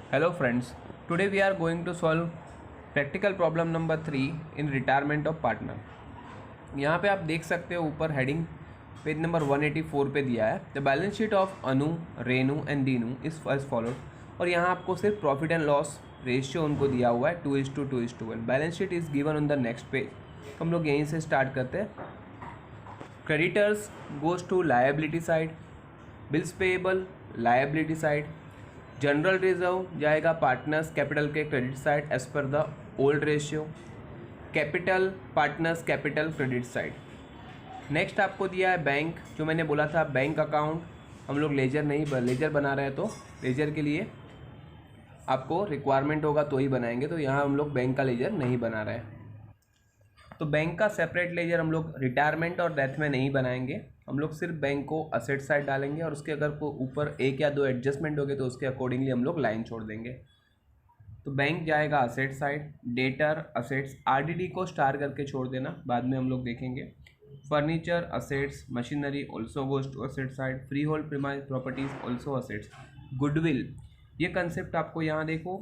Hello friends, today we are going to solve practical problem number 3 in retirement of partner। यहाँ पे आप देख सकते हो ऊपर हेडिंग पेज नंबर 184 पे दिया है the balance sheet of Anu, Renu and Dinu is as followed. और यहाँ आपको सिर्फ प्रॉफिट एंड लॉस रेशियो उनको दिया हुआ है 2:2:1। Balance sheet is given on the next page. हम लोग यहीं से स्टार्ट करते हैं। Creditors goes to liability side, bills payable liability side, general reserve जाएगा पार्टनर्स कैपिटल के credit side as per the old ratio, capital partners capital credit side. Next आपको दिया है बैंक, जो मैंने बोला था बैंक अकाउंट हम लोग लेजर बना रहे हैं, तो लेजर के लिए आपको रिक्वायरमेंट होगा तो ही बनाएंगे, तो यहाँ हम लोग बैंक का लेजर नहीं बना रहे हैं। तो बैंक का सेपरेट लेजर हम लोग रिटायरमेंट और डेथ में नहीं बनाएंगे, हम लोग सिर्फ बैंक को असेट साइड डालेंगे और उसके अगर को ऊपर एक या दो एडजस्टमेंट हो गए तो उसके अकॉर्डिंगली हम लोग लाइन छोड़ देंगे। तो बैंक जाएगा asset side, debtor assets, RDD को स्टार करके छोड़ देना, बाद में हम लोग देखेंगे। Furniture assets, machinery also goes to asset side, free hold premise properties also assets. Goodwill, ये कंसेप्ट आपको यहाँ देखो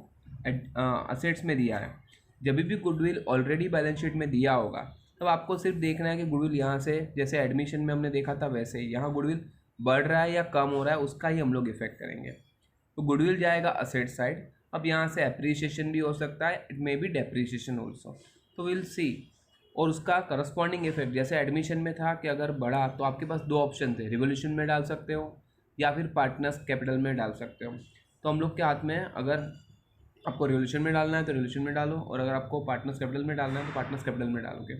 असेट्स में दिया है। जब भी गुडविल ऑलरेडी बैलेंस शीट में दिया होगा तब आपको सिर्फ देखना है कि गुडविल यहाँ से जैसे एडमिशन में हमने देखा था वैसे ही यहाँ गुडविल बढ़ रहा है या कम हो रहा है, उसका ही हम लोग इफेक्ट करेंगे। तो गुडविल जाएगा असेट साइड। अब यहाँ से अप्रिसिएशन भी हो सकता है, it may be depreciation also, तो विल सी। और उसका करस्पॉन्डिंग इफेक्ट जैसे एडमिशन में था कि अगर बढ़ा तो आपके पास दो ऑप्शन थे, रिवोल्यूशन में डाल सकते हो या फिर पार्टनर्स कैपिटल में डाल सकते हो। तो हम लोग के हाथ में है, अगर आपको रिवोल्यूशन में डालना है तो रिवोल्यूशन में डालो, और अगर आपको पार्टनर्स कैपिटल में डालना है तो पार्टनर्स कैपिटल में डालोगे।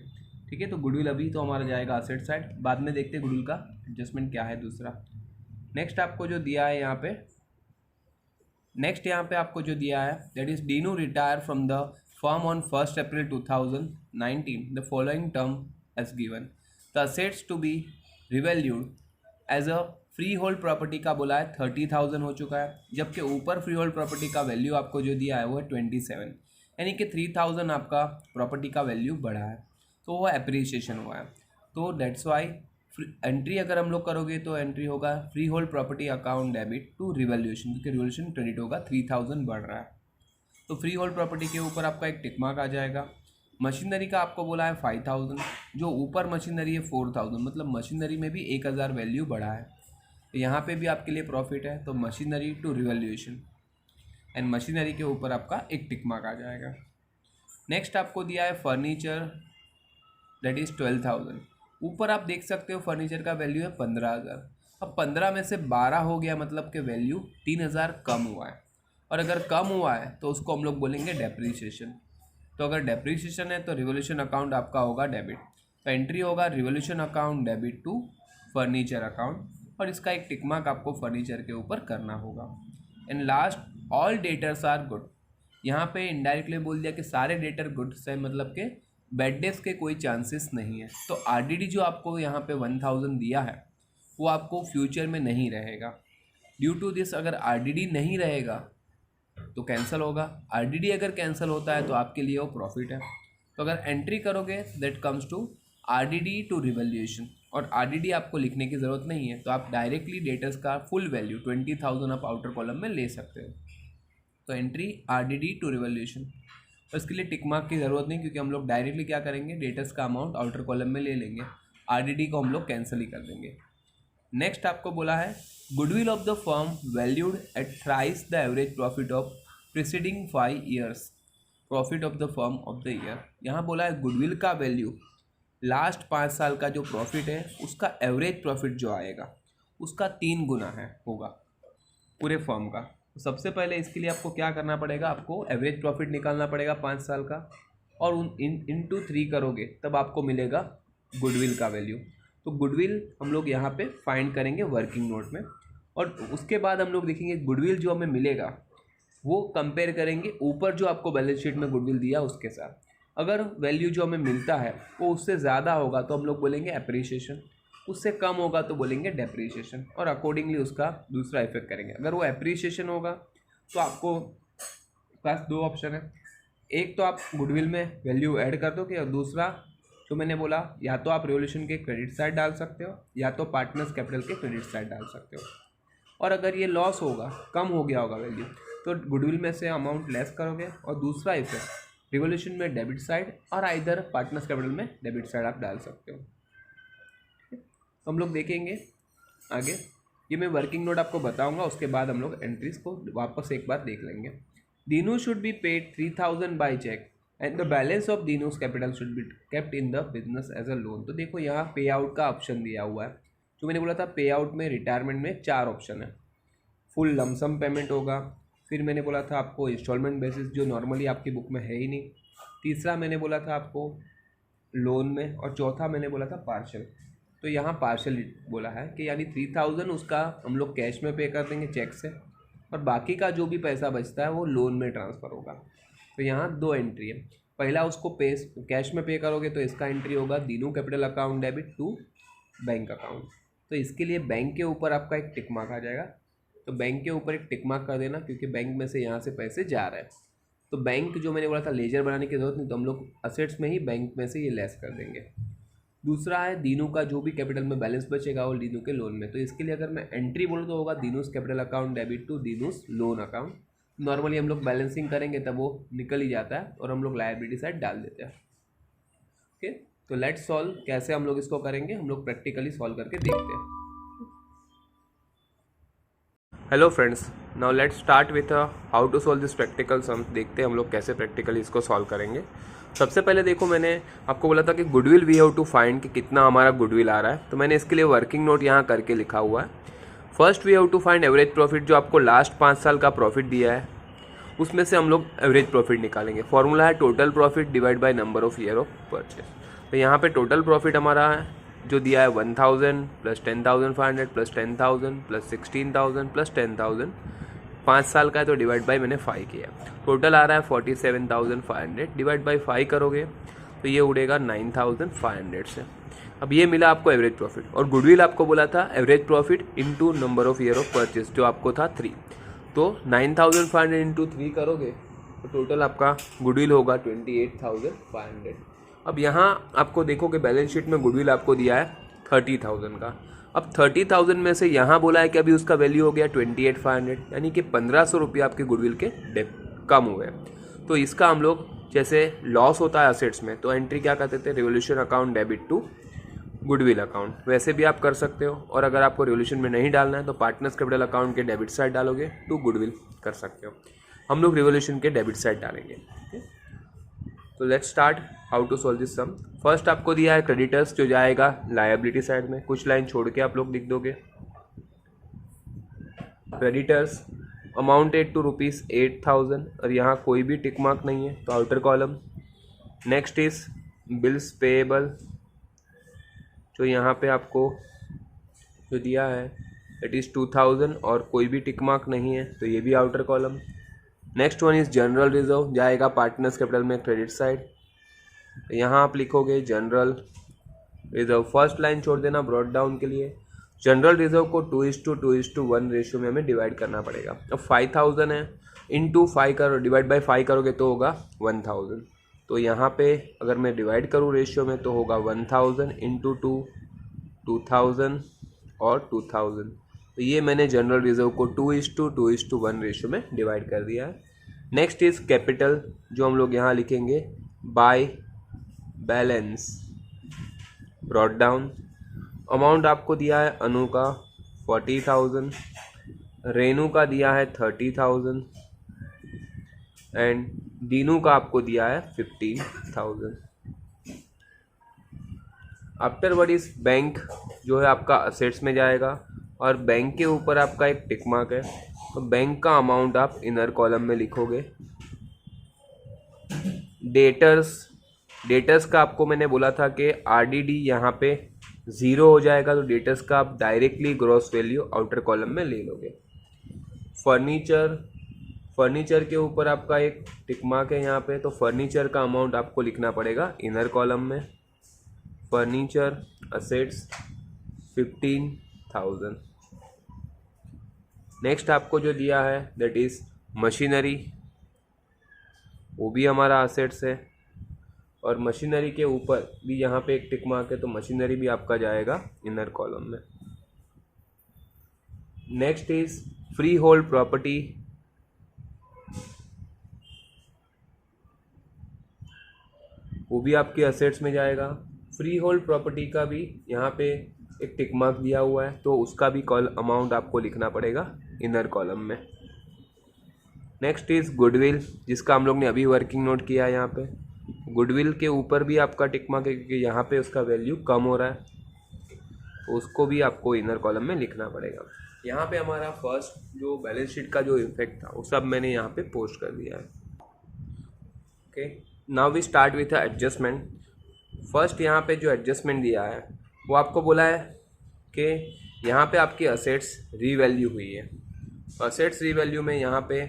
ठीक है, तो गुडविल अभी तो हमारा जाएगा असेट साइड, बाद में देखते हैं गुडविल का एडजस्टमेंट क्या है दूसरा। नेक्स्ट आपको जो दिया है यहाँ पे आपको जो दिया है that is Dinu retire from the firm on 1 April 2019, the following term as given. The assets to be revalued as a free hold property का बोला है 30,000 हो चुका है, जबकि ऊपर फ्री होल्ड प्रॉपर्टी का वैल्यू आपको जो दिया है वो है 27, यानी कि 3,000 आपका प्रॉपर्टी का वैल्यू बढ़ा है, तो वो एप्रिसिएशन हुआ है। तो डेट्स वाई एंट्री अगर हम लोग करोगे तो एंट्री होगा free hold property account debit to revaluation, क्योंकि रिवैल्यूएशन क्रेडिट होगा, 3,000 बढ़ रहा है। तो फ्री होल्ड प्रॉपर्टी के ऊपर आपका एक टिक मार्क आ जाएगा। मशीनरी का आपको बोला है 5,000, जो ऊपर मशीनरी है 4,000, मतलब मशीनरी में भी 1,000 वैल्यू बढ़ा है। यहाँ पे भी आपके लिए प्रॉफिट है, तो machinery to revaluation and machinery के ऊपर आपका एक टिक मार्क आ जाएगा। नेक्स्ट आपको दिया है फर्नीचर, दैट इज़ 12,000। ऊपर आप देख सकते हो फर्नीचर का वैल्यू है 15,000। अब 15 में से 12 हो गया, मतलब कि वैल्यू 3,000 कम हुआ है, और अगर कम हुआ है तो उसको हम लोग बोलेंगे डेप्रीशिएशन। तो अगर डेप्रीशिएशन है तो रिवोल्यूशन अकाउंट आपका होगा डेबिट, तो एंट्री होगा revolution account debit to furniture account, और इसका एक टिक मार्क आपको फर्नीचर के ऊपर करना होगा। And last all debtors are good, यहाँ पे इनडायरेक्टली बोल दिया कि सारे डेटर गुड से, मतलब कि बैड डेज के कोई चांसेस नहीं है। तो आरडीडी जो आपको यहाँ पे 1,000 दिया है वो आपको फ्यूचर में नहीं रहेगा। ड्यू टू दिस अगर आरडीडी नहीं रहेगा तो कैंसिल होगा, आरडीडी अगर कैंसिल होता है तो आपके लिए वो प्रॉफिट है। तो अगर एंट्री करोगे that comes to RDD to revaluation, और आरडीडी आपको लिखने की ज़रूरत नहीं है, तो आप डायरेक्टली डेटर्स का फुल वैल्यू 20,000 आप आउटर कॉलम में ले सकते हो। तो एंट्री आरडीडी टू रिवैल्यूएशन, तो इसके लिए टिक मार्क की ज़रूरत नहीं, क्योंकि हम लोग डायरेक्टली क्या करेंगे, डेटर्स का अमाउंट आउटर कॉलम में ले लेंगे, आरडीडी को हम लोग कैंसिल ही कर देंगे। नेक्स्ट आपको बोला है goodwill of the firm valued at thrice the average profit of preceding 5 years, profit of the firm of the year. यहाँ बोला है गुडविल का वैल्यू लास्ट 5 साल का जो प्रॉफिट है उसका एवरेज प्रॉफिट जो आएगा उसका 3 गुना है होगा पूरे फर्म का। तो सबसे पहले इसके लिए आपको क्या करना पड़ेगा, आपको एवरेज प्रॉफिट निकालना पड़ेगा 5 साल का, और इंटू 3 करोगे तब आपको मिलेगा गुडविल का वैल्यू। तो गुडविल हम लोग यहाँ पे फाइंड करेंगे वर्किंग नोट में, और उसके बाद हम लोग देखेंगे गुडविल जो हमें मिलेगा वो कंपेयर करेंगे ऊपर जो आपको बैलेंस शीट में गुडविल दिया उसके साथ। अगर वैल्यू जो हमें मिलता है वो उससे ज़्यादा होगा तो हम लोग बोलेंगे एप्रिसिएशन, उससे कम होगा तो बोलेंगे डेप्रिसिएशन, और अकॉर्डिंगली उसका दूसरा इफेक्ट करेंगे। अगर वो एप्रिसिएशन होगा तो आपको पास 2 ऑप्शन है, एक तो आप गुडविल में वैल्यू ऐड कर दोगे, और दूसरा जो मैंने बोला या तो आप रिवोल्यूशन के क्रेडिट साइड डाल सकते हो या तो पार्टनर्स कैपिटल के क्रेडिट साइड डाल सकते हो। और अगर ये लॉस होगा, कम हो गया होगा वैल्यू, तो गुडविल में से अमाउंट लेस करोगे और दूसरा इफेक्ट रिवोल्यूशन में डेबिट साइड और आइदर पार्टनर्स कैपिटल में डेबिट साइड आप डाल सकते हो। तो हम लोग देखेंगे आगे, ये मैं वर्किंग नोट आपको बताऊंगा, उसके बाद हम लोग एंट्रीज को वापस एक बार देख लेंगे। Dinu should be paid 3000 by cheque and the balance of Dinu's capital should be kept in the business as a loan. तो देखो यहाँ पे आउट का ऑप्शन दिया हुआ है। जो मैंने बोला था पे आउट में रिटायरमेंट में 4 ऑप्शन है। फुल लमसम पेमेंट होगा, फिर मैंने बोला था आपको इंस्टॉलमेंट बेसिस जो नॉर्मली आपकी बुक में है ही नहीं, तीसरा मैंने बोला था आपको लोन में, और चौथा मैंने बोला था पार्शल। तो यहाँ पार्शल बोला है कि यानी 3000 उसका हम लोग कैश में पे कर देंगे चेक से, और बाकी का जो भी पैसा बचता है वो लोन में ट्रांसफ़र होगा। तो यहाँ 2 एंट्री है। पहला उसको कैश में पे करोगे तो इसका एंट्री होगा Dinu capital account debit to bank account. तो इसके लिए बैंक के ऊपर आपका एक टिक मार्क आ जाएगा। तो बैंक के ऊपर एक टिक मार्क कर देना, क्योंकि बैंक में से यहाँ से पैसे जा रहे हैं। तो बैंक जो मैंने बोला था लेजर बनाने की जरूरत नहीं, तो हम लोग असेट्स में ही बैंक में से ये लेस कर देंगे। दूसरा है दीनू का जो भी कैपिटल में बैलेंस बचेगा वो दीनू के लोन में। तो इसके लिए अगर मैं एंट्री बोलूँ तो होगा Dinu's capital account debit to Dinu's loan account. Normally हम लोग बैलेंसिंग करेंगे तब वो निकल ही जाता है और हम लोग लायबिलिटी साइड डाल देते हैं। ओके, तो लेट्स सॉल्व। कैसे हम लोग इसको करेंगे, हम लोग प्रैक्टिकली सॉल्व करके देखते हैं। Hello friends, now let's start with how to solve this practical sum. देखते हैं हम लोग कैसे प्रैक्टिकली इसको सॉल्व करेंगे। सबसे पहले देखो, मैंने आपको बोला था कि goodwill we have to find कि कितना हमारा गुडविल आ रहा है। तो मैंने इसके लिए वर्किंग नोट यहाँ करके लिखा हुआ है। First we have to find average profit. जो आपको लास्ट 5 साल का प्रॉफिट दिया है उसमें से हम लोग एवरेज प्रॉफिट निकालेंगे। फॉर्मूला है total profit divide by number of year of purchase. तो यहाँ पे टोटल प्रॉफिट हमारा है जो दिया है 1000 प्लस 10,500 प्लस 10,000 प्लस 16,000 प्लस 10,000। 5 साल का है तो डिवाइड बाय मैंने 5 किया। टोटल आ रहा है 47,500। डिवाइड बाय 5 करोगे तो ये उड़ेगा 9,500 से। अब ये मिला आपको एवरेज प्रॉफिट। और गुडविल आपको बोला था average profit into number of year of purchase, जो आपको था 3। तो 9,500 इंटू 3 करोगे तो टोटल आपका गुडविल होगा 28,500। अब यहाँ आपको देखो कि बैलेंस शीट में गुडविल आपको दिया है 30,000 का। अब 30,000 में से यहाँ बोला है कि अभी उसका वैल्यू हो गया 28,500, यानी कि 1,500 रुपये आपके गुडविल के कम हुए। तो इसका हम लोग जैसे लॉस होता है असेट्स में तो एंट्री क्या करते थे, revolution account debit to goodwill account, वैसे भी आप कर सकते हो। और अगर आपको रिवोल्यूशन में नहीं डालना है तो पार्टनर्स कैपिटल अकाउंट के डेबिट साइड डालोगे टू गुडविल कर सकते हो। हम लोग रिवोल्यूशन के डेबिट साइड डालेंगे। तो let's start how to solve this sum. First आपको दिया है क्रेडिटर्स जो जाएगा लायबिलिटी साइड में। कुछ लाइन छोड़ के आप लोग लिख दोगे। क्रेडिटर्स अमाउंटेड टू ₹8,000 और यहाँ कोई भी टिक मार्क नहीं है तो outer column. Next is bills payable जो यहाँ पे आपको जो दिया है इट इज़ 2,000 और कोई भी टिक मार्क नहीं है तो ये भी outer column. Next one is general reserve, जाएगा पार्टनर्स कैपिटल में क्रेडिट साइड। तो यहाँ आप लिखोगे जनरल रिजर्व। फर्स्ट लाइन छोड़ देना ब्रॉड डाउन के लिए। जनरल रिजर्व को 2:1 रेशियो में हमें डिवाइड करना पड़ेगा। अब 5,000 है, इंटू 5 करो, डिवाइड बाय 5 करोगे तो होगा 1,000। तो यहाँ पे अगर मैं डिवाइड करूँ रेशियो में तो होगा 1,000 इंटू 2,000 और 2,000। तो ये मैंने जनरल रिजर्व को 2:1 रेशियो में डिवाइड कर दिया है। नेक्स्ट इज कैपिटल जो हम लोग यहाँ लिखेंगे by balance brought down. Amount आपको दिया है अनु का 40,000, रेनू का दिया है 30,000 एंड दीनू का आपको दिया है 15,000। आफ्टर वर्ड इज बैंक जो है आपका असेट्स में जाएगा और बैंक के ऊपर आपका एक टिक मार्क है तो बैंक का अमाउंट आप इनर कॉलम में लिखोगे। डेटर्स का आपको मैंने बोला था कि आरडीडी यहाँ पे 0 हो जाएगा तो डेटर्स का आप directly gross value outer column में ले लोगे। फर्नीचर के ऊपर आपका एक टिक मार्क है यहाँ पे तो फर्नीचर का अमाउंट आपको लिखना पड़ेगा इनर कॉलम में। Furniture assets 15,000। नेक्स्ट आपको जो दिया है दैट इज मशीनरी, वो भी हमारा असेट्स है और मशीनरी के ऊपर भी यहाँ पे एक टिक मार्क है तो मशीनरी भी आपका जाएगा इनर कॉलम में। Next is free hold property वो भी आपके असेट्स में जाएगा। फ्री होल्ड प्रॉपर्टी का भी यहाँ पे एक टिक मार्क दिया हुआ है, तो उसका भी कॉल अमाउंट आपको लिखना पड़ेगा इनर कॉलम में। नेक्स्ट इज गुडविल, जिसका हम लोग ने अभी वर्किंग नोट किया है। यहाँ पे गुडविल के ऊपर भी आपका टिक मार्क है, क्योंकि यहाँ पे उसका वैल्यू कम हो रहा है, तो उसको भी आपको इनर कॉलम में लिखना पड़ेगा। यहाँ पे हमारा फर्स्ट जो बैलेंस शीट का जो इफेक्ट था वो सब मैंने यहाँ पे पोस्ट कर दिया है। Okay, now we start with adjustment. First यहाँ पे जो एडजस्टमेंट दिया है वो आपको बोला है कि यहाँ पे आपकी असेट्स रीवैल्यू हुई है। असेट्स रीवैल्यू में यहाँ पे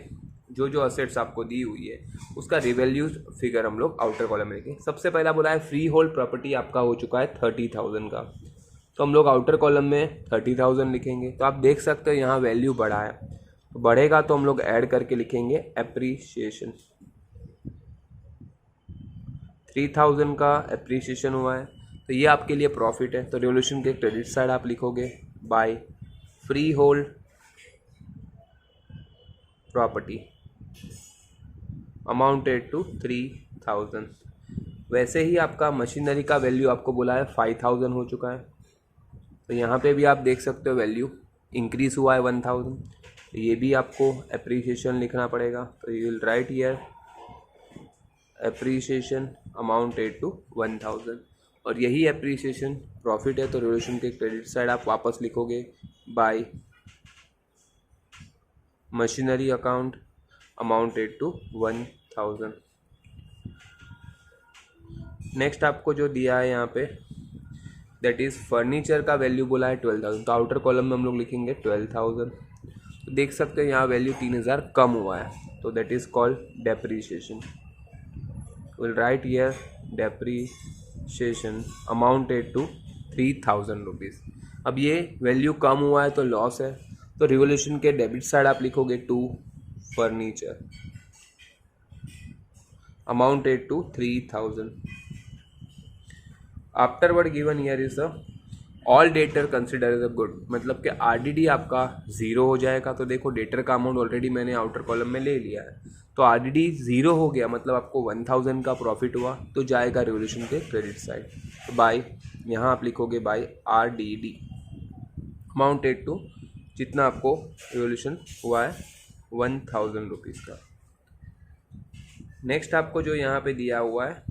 जो जो असेट्स आपको दी हुई है उसका रिवैल्यू फिगर हम लोग आउटर कॉलम में लिखेंगे। सबसे पहला बोला है फ्री होल्ड प्रॉपर्टी आपका हो चुका है 30,000 का, तो हम लोग आउटर कॉलम में 30,000 लिखेंगे। तो आप देख सकते हो यहाँ वैल्यू बढ़ा है, तो बढ़ेगा तो हम लोग ऐड करके लिखेंगे एप्रीशिएशन। 3,000 का एप्रीशिएशन हुआ है, तो ये आपके लिए प्रॉफिट है। तो रिवोल्यूशन के क्रेडिट साइड आप लिखोगे by free hold property amounted to 3,000। वैसे ही आपका मशीनरी का वैल्यू आपको बोला है 5,000 हो चुका है, तो यहाँ पे भी आप देख सकते हो वैल्यू इंक्रीज हुआ है 1,000। तो ये भी आपको एप्रीशिएशन लिखना पड़ेगा। तो you will write here appreciation amounted to 1,000, और यही एप्रीशिएशन प्रॉफिट है। तो रिवोल्यूशन के क्रेडिट साइड आप वापस लिखोगे by machinery account amounted to 1,000। Next आपको जो दिया है यहाँ पे दैट इज़ फर्नीचर का वैल्यू बोला है 12,000, तो आउटर कॉलम में हम लोग लिखेंगे 12,000। तो देख सकते हैं यहाँ वैल्यू 3,000 कम हुआ है, तो that is called depreciation. Will write here depreciation amounted to 3,000 rupees. अब ये वैल्यू कम हुआ है तो लॉस है, तो रिवोल्यूशन के डेबिट साइड आप लिखोगे to furniture amounted to 3,000। Afterward given year is the all debtor consider as a good, मतलब कि आरडीडी आपका जीरो हो जाएगा। तो देखो डेटर का अमाउंट ऑलरेडी मैंने आउटर कॉलम में ले लिया है, तो आरडीडी जीरो हो गया, मतलब आपको 1,000 का प्रॉफिट हुआ, तो जाएगा रिवोल्यूशन के क्रेडिट साइड। तो बाय यहाँ आप लिखोगे बाय आरडीडी अमाउंटेड टू जितना आपको रिवोल्यूशन हुआ है 1,000 रुपीज़ का। नेक्स्ट आपको जो यहाँ पे दिया हुआ है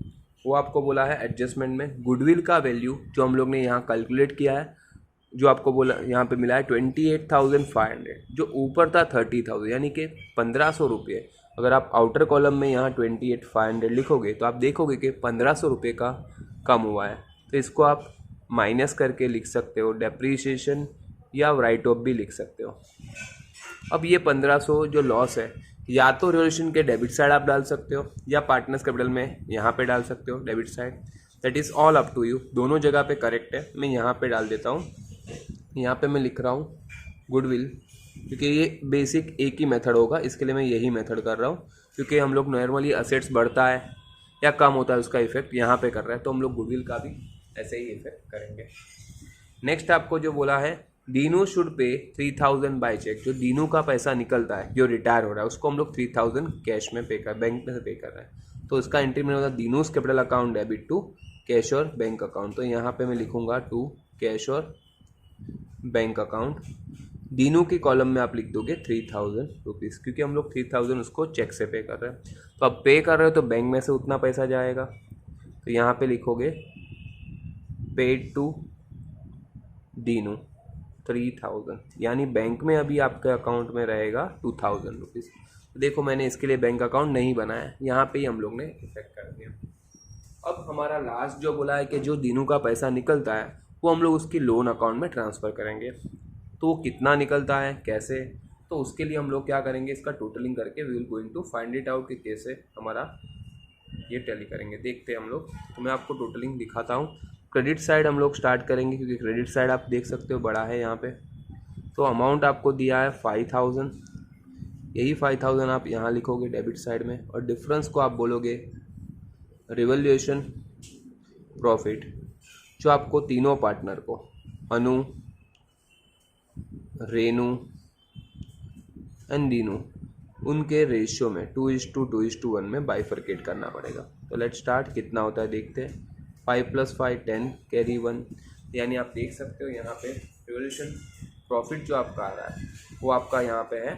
वो आपको बोला है एडजस्टमेंट में गुडविल का वैल्यू जो हम लोग ने यहाँ कैलकुलेट किया है, जो आपको बोला यहाँ पे मिला है 28,500, जो ऊपर था 30,000 यानी कि 1,500 रुपये। अगर आप आउटर कॉलम में यहाँ 28,500 लिखोगे तो आप देखोगे कि 1,500 रुपये का कम हुआ है, तो इसको आप माइनस करके लिख सकते हो डेप्रीशिएशन, या राइट ऑफ भी लिख सकते हो। अब ये 1,500 जो लॉस है या तो रिवोल्यूशन के डेबिट साइड आप डाल सकते हो या पार्टनर्स कैपिटल में यहाँ पे डाल सकते हो debit side, that is all up to you. दोनों जगह पे करेक्ट है। मैं यहाँ पे डाल देता हूँ, यहाँ पे मैं लिख रहा हूँ गुडविल, क्योंकि ये बेसिक एक ही मेथड होगा, इसके लिए मैं यही मेथड कर रहा हूँ। क्योंकि हम लोग नॉर्मली असेट्स बढ़ता है या कम होता है उसका इफेक्ट यहाँ पे कर रहा है, तो हम लोग गुडविल का भी ऐसे ही इफेक्ट करेंगे। नेक्स्ट आपको जो बोला है Dinu should pay 3,000 bye check, जो दीनू का पैसा निकलता है जो रिटायर हो रहा है उसको हम लोग 3,000 कैश में पे कर, बैंक में से पे कर रहा है, तो इसका एंट्री में होता है Dinu's capital account debit to cash और बैंक अकाउंट। तो यहाँ पे मैं लिखूंगा टू कैश और बैंक अकाउंट। दीनू की कॉलम में आप लिख दोगे 3,000 रुपीज़, क्योंकि हम लोग 3,000 उसको चेक से पे कर रहे हैं। तो अब पे कर रहे हो तो बैंक में से उतना पैसा जाएगा, तो यहाँ पे लिखोगे पेड टू दीनू 3,000, यानी बैंक में अभी आपके अकाउंट में रहेगा 2,000 रुपीज़। तो देखो मैंने इसके लिए बैंक अकाउंट नहीं बनाया, यहाँ पे ही हम लोग ने इफेक्ट कर दिया। अब हमारा लास्ट जो बोला है कि जो दीनू का पैसा निकलता है वो हम लोग उसकी लोन अकाउंट में ट्रांसफ़र करेंगे। तो वो कितना निकलता है कैसे, तो उसके लिए हम लोग क्या करेंगे, इसका टोटलिंग करके we will going to find it out कि कैसे हमारा ये टैली करेंगे। देखते हैं हम लोग, तो मैं आपको टोटलिंग दिखाता हूँ। क्रेडिट साइड हम लोग स्टार्ट करेंगे, क्योंकि क्रेडिट साइड आप देख सकते हो बड़ा है यहाँ पे। तो अमाउंट आपको दिया है 5,000, यही 5,000 आप यहाँ लिखोगे डेबिट साइड में, और डिफरेंस को आप बोलोगे रिवैल्यूएशन प्रॉफिट, जो आपको तीनों पार्टनर को अनु, रेनू एंड दीनू उनके रेशियो में 2:2:1 में बाइफरकेट करना पड़ेगा। तो लेट स्टार्ट। कितना होता है देखते हैं। 5 + 5 10 कैरी 1, यानी आप देख सकते हो यहाँ पे रिवोल्यूशन प्रॉफिट जो आपका आ रहा है वो आपका यहाँ पे है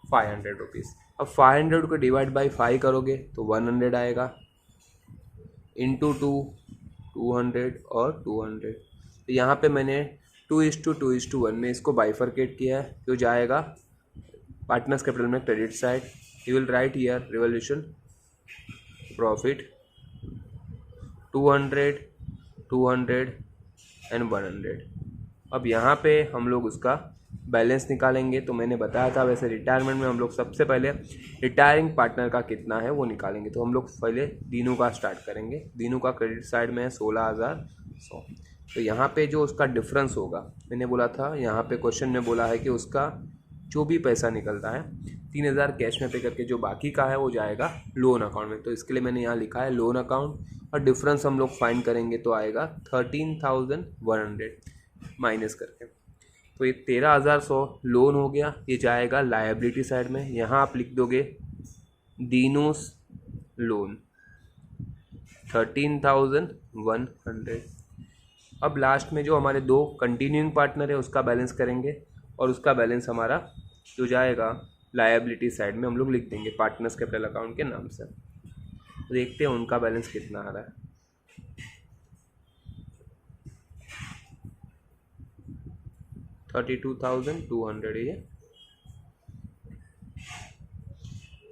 500 रुपीज़। अब 500 को डिवाइड बाई 5 करोगे तो 100 आएगा, इंटू 2 200 और 200। तो यहाँ पे मैंने 2:2:1 में इसको बाइफरकेट किया है, जो जाएगा पार्टनर्स कैपिटल में credit side. You will write here revolution profit 200 200 and 100। अब यहाँ पे हम लोग उसका बैलेंस निकालेंगे। तो मैंने बताया था वैसे रिटायरमेंट में हम लोग सबसे पहले रिटायरिंग पार्टनर का कितना है वो निकालेंगे। तो हम लोग पहले दीनू का स्टार्ट करेंगे। दीनू का क्रेडिट साइड में है 16,100। तो यहाँ पे जो उसका डिफरेंस होगा, मैंने बोला था यहाँ पे क्वेश्चन में बोला है कि उसका जो भी पैसा निकलता है 3,000 कैश में पे करके जो बाकी का है वो जाएगा लोन अकाउंट में। तो इसके लिए मैंने यहाँ लिखा है लोन अकाउंट, और डिफरेंस हम लोग फाइंड करेंगे तो आएगा 13,100 माइनस करके। तो ये 13,100 लोन हो गया, ये जाएगा लायबिलिटी साइड में। यहाँ आप लिख दोगे दीनूस लोन 13,100। अब लास्ट में जो हमारे दो कंटिन्यूइंग पार्टनर है उसका बैलेंस करेंगे, और उसका बैलेंस हमारा जो जाएगा लायबिलिटी साइड में हम लोग लिख देंगे पार्टनर्स कैपिटल अकाउंट के नाम से। देखते हैं उनका बैलेंस कितना आ रहा है। 32,200 है ये।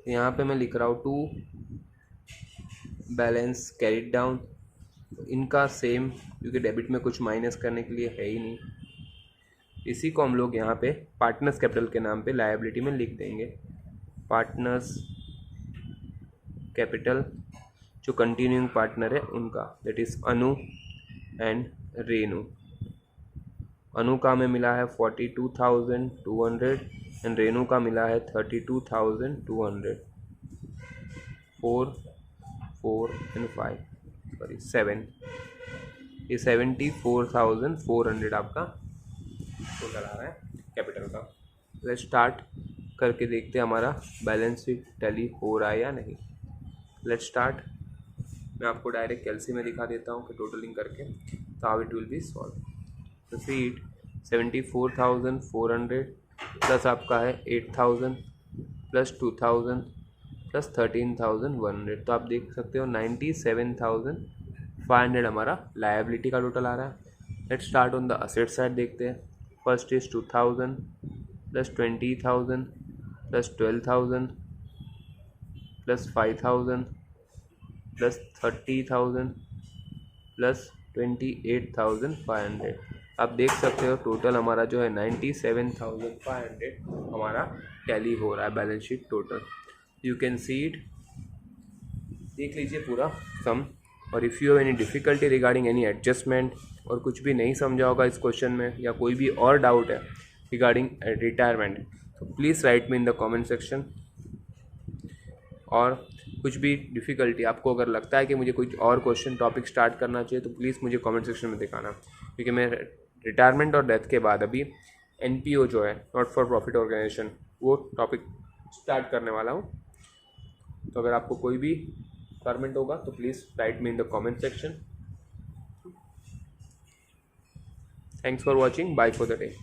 यहाँ पे मैं लिख रहा हूँ 2 बैलेंस कैरिड डाउन। इनका सेम, क्योंकि डेबिट में कुछ माइनस करने के लिए है ही नहीं, इसी को हम लोग यहाँ पे पार्टनर्स कैपिटल के नाम पे लायबिलिटी में लिख देंगे। पार्टनर्स कैपिटल जो कंटिन्यूइंग पार्टनर है उनका, that is Anu and Renu. Anu का हमें मिला है 42,200 एंड रेनू का मिला है 32,200। 4 4 एंड 5 सॉरी 7, ये 74,400 आपका टोटल आ रहा है कैपिटल का। लेट्स स्टार्ट करके देखते हैं हमारा बैलेंस शीट टैली हो रहा है या नहीं। Let's start. मैं आपको डायरेक्ट कैलसी में दिखा देता हूँ कि टोटलिंग करके तो how it will be solve. तो सीट 74,400 प्लस आपका है 8,000 प्लस 2,000 प्लस 13,100। तो आप देख सकते हो 97,500 हमारा लायबिलिटी का टोटल आ रहा है। Let's start on the asset side देखते हैं। First is 2,000 plus 20,000 plus 12,000 plus 5,000 plus 30,000 plus 28,500। आप देख सकते हो टोटल हमारा जो है 97,500 हमारा टैली हो रहा है balance sheet total. You can see it, देख लीजिए पूरा सम। और if you have any difficulty regarding any adjustment और कुछ भी नहीं समझा होगा इस क्वेश्चन में, या कोई भी और डाउट है रिगार्डिंग रिटायरमेंट, तो please write me in the comment section. और कुछ भी डिफ़िकल्टी आपको अगर लगता है कि मुझे कुछ और क्वेश्चन टॉपिक स्टार्ट करना चाहिए तो प्लीज़ मुझे कमेंट सेक्शन में दिखाना, क्योंकि मैं रिटायरमेंट और डेथ के बाद अभी NPO जो है नॉट फॉर प्रॉफिट ऑर्गेनाइजेशन वो टॉपिक स्टार्ट करने वाला हूँ। तो अगर आपको कोई भी रिक्वायरमेंट होगा तो please write me in the comment section. Thanks for watching, bye for the day.